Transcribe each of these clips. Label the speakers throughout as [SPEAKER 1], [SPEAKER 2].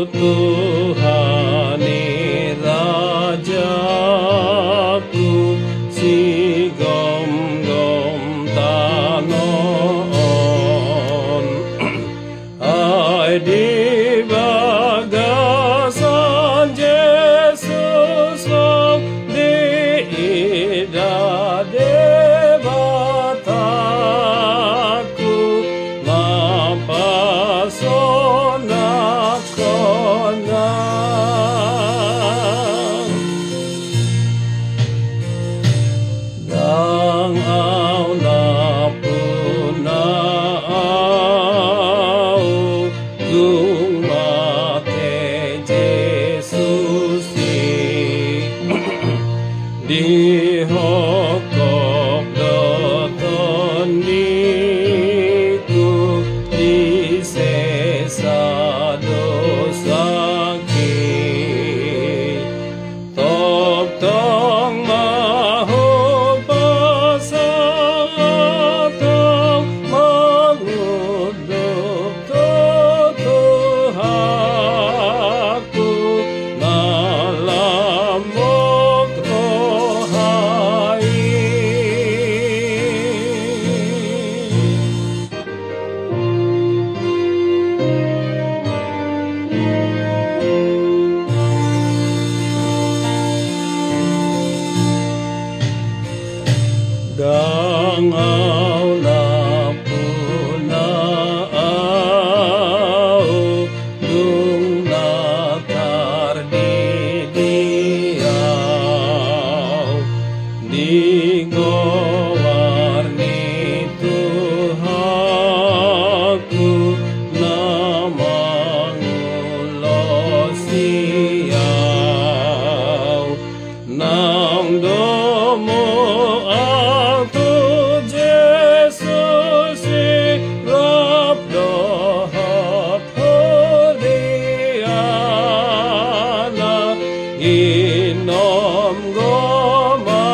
[SPEAKER 1] Tuhani Rajaku si gom-gom tanon ai di bagasan Yesus di ida debataku mapasona dang au na punau dung mate Jesus di hokop doton niku di sesa dosaki top tong mahu pasatong manguduk tutuhaku nalamok rohai dang au na punau dung natar di diau di gowarni Tuhaku namangulosiau nang domo aku Jesus rap dohot hodiana inom gomanai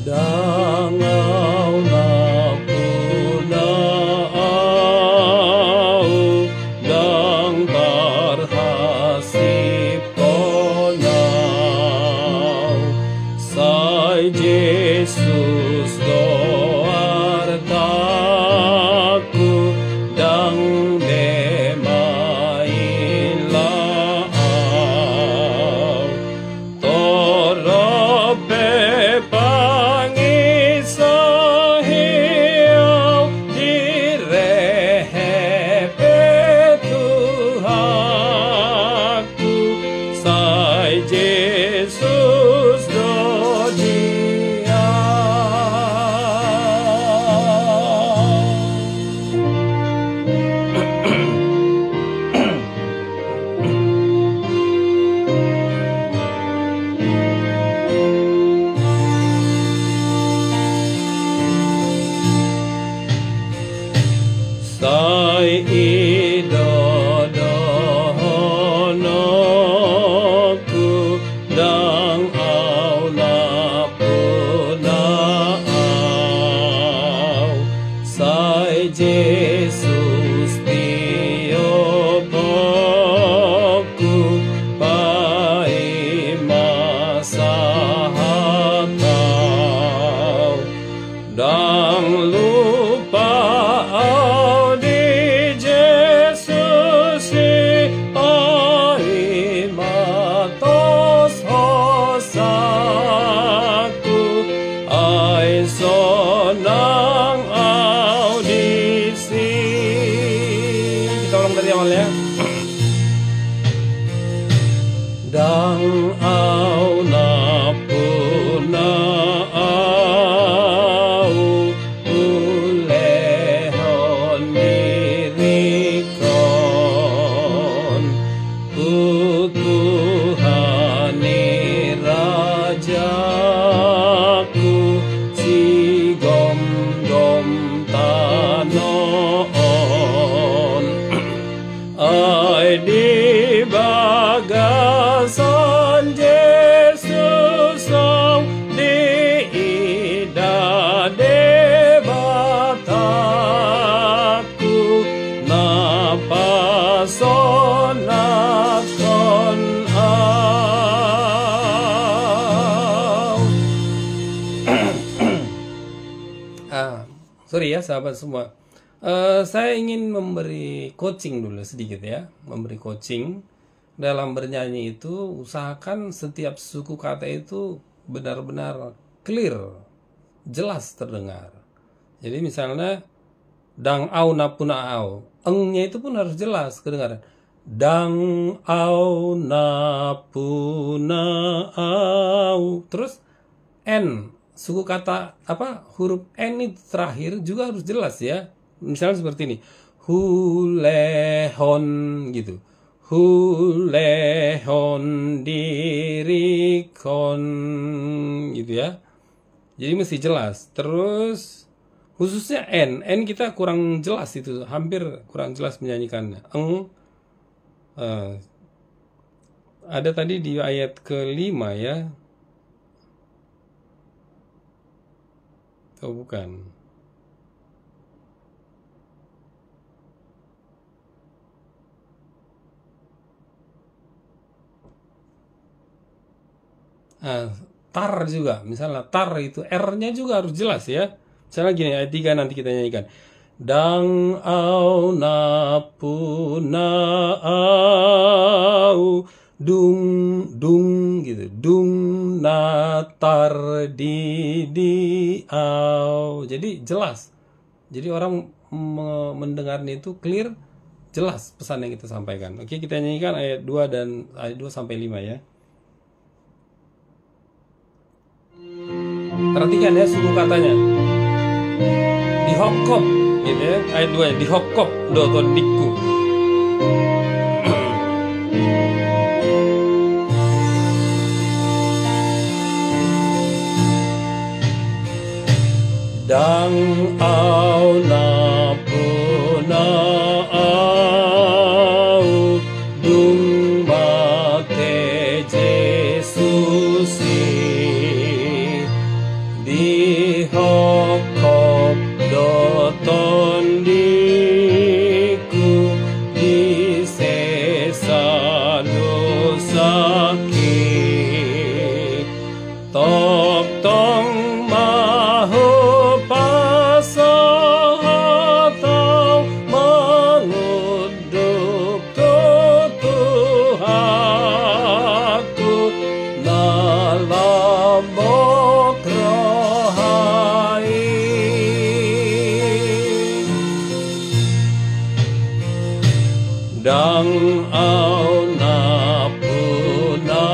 [SPEAKER 1] dangau na punau dang barhasip konau sai Jesus doartaku dang demain laau torope pangisahiau direhepe Tuhaku sai Jesus dodia sai idodohonoku dang au na punau sai Jesus tiopoku pai masahatau dang lupa au di Jesus ai matos hosaku ai sonang audisi kita ulang dari awal ya dang au na punau Ah, sorry ya sahabat semua. Saya ingin memberi coaching dulu sedikit ya, memberi coaching dalam bernyanyi itu. Usahakan setiap suku kata itu benar-benar clear, jelas terdengar. Jadi misalnya dang au napuna au, engnya itu pun harus jelas kedengaran. Dang au napuna au, terus n, suku kata apa, huruf n itu terakhir juga harus jelas ya. Misalnya seperti ini, hulehon gitu, hulehon dirikon gitu ya. Jadi mesti jelas. Terus khususnya n kita kurang jelas itu, hampir kurang jelas menyanyikannya. Ada tadi di ayat ke-5 ya. Oh bukan. Tar juga, misalnya tar itu R-nya juga harus jelas ya. Misalnya gini, ayat 3 nanti kita nyanyikan. Dang au napuna au dung gitu, dung natar di au. Jadi jelas. Jadi orang mendengarnya itu clear, jelas pesan yang kita sampaikan. Oke, kita nyanyikan ayat 2 dan ayat 2 sampai 5 ya. Perhatikan ya suku katanya. Dihokop gitu ya, ayat 2 ya, dihokop doton diku. Dang au napuna au dung mate Jesusi dihokop doton diku di sesa dosaki tok tong mahu pasatau menguduk tutuhaku dalam dang au napuna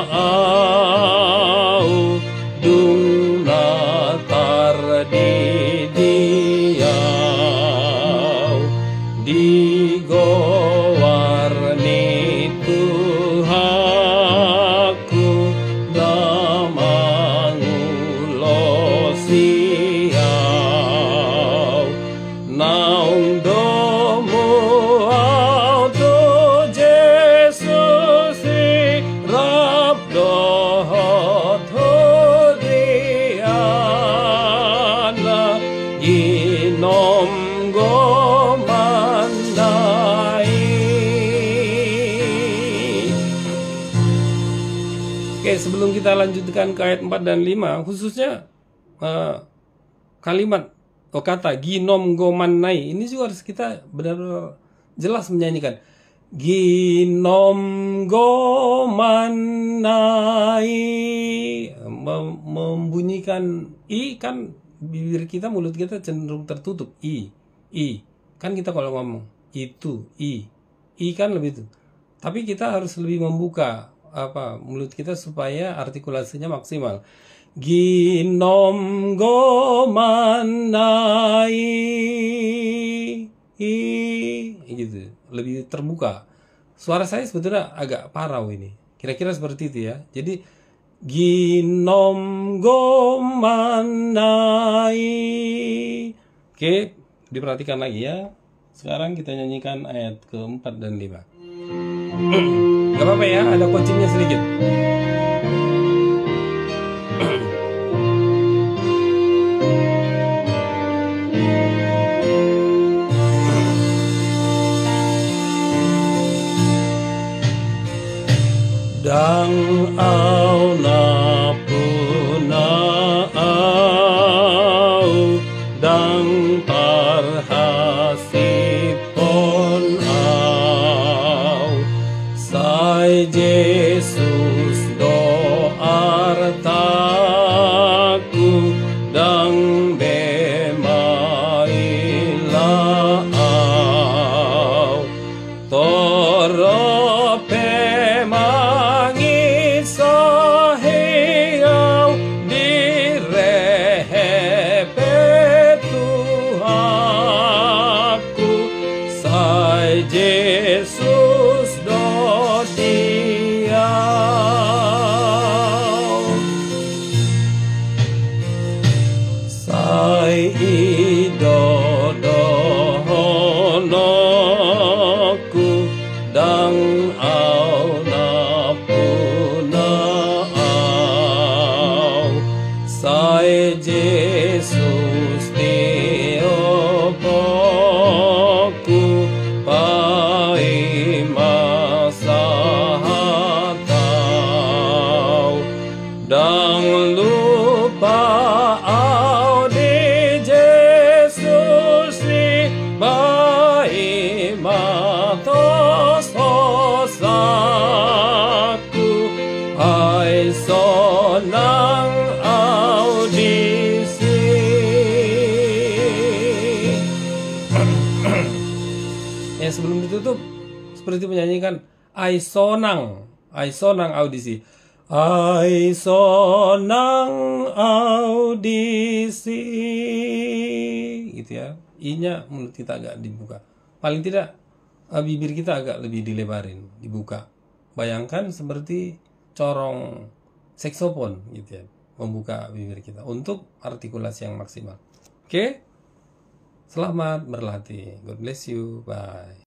[SPEAKER 1] au dung natar di diau digowarni Tuhaku damangulosiau naung domu Oke, sebelum kita lanjutkan ke ayat 4 dan 5, khususnya kalimat kata ginom gomanai ini juga harus kita benar-benar jelas menyanyikan. Ginom gomanai, membunyikan i, kan bibir kita, mulut kita cenderung tertutup. I kan kita kalau ngomong itu i kan lebih itu, tapi kita harus lebih membuka mulut kita supaya artikulasinya maksimal. Ginom gomanai gitu, lebih terbuka. Suara saya sebetulnya agak parau ini, kira-kira seperti itu ya. Jadi ginom gomanai. Oke, diperhatikan lagi ya. Sekarang kita nyanyikan ayat ke-4 dan 5. Gak apa-apa ya, ada coachingnya sedikit. Dang au napuna au dang parhasipon au sai Jesus do artaku dang bemaila au toro pemangi sahiau direhepe Tuhanku sai Jesus do diau sai idodohonoku dang au napuna au sai Jesus diopoku pai masahatau dang lupa au di Jesus di bai matos hosaku ai sonang audisi. Ya sebelum ditutup seperti menyanyikan ai sonang audisi. Ai sonang audisi gitu ya. I-nya mulut kita agak dibuka. Paling tidak bibir kita agak lebih dilebarin, dibuka. Bayangkan seperti corong saksofon gitu ya, membuka bibir kita untuk artikulasi yang maksimal. Oke? Selamat berlatih. God bless you. Bye.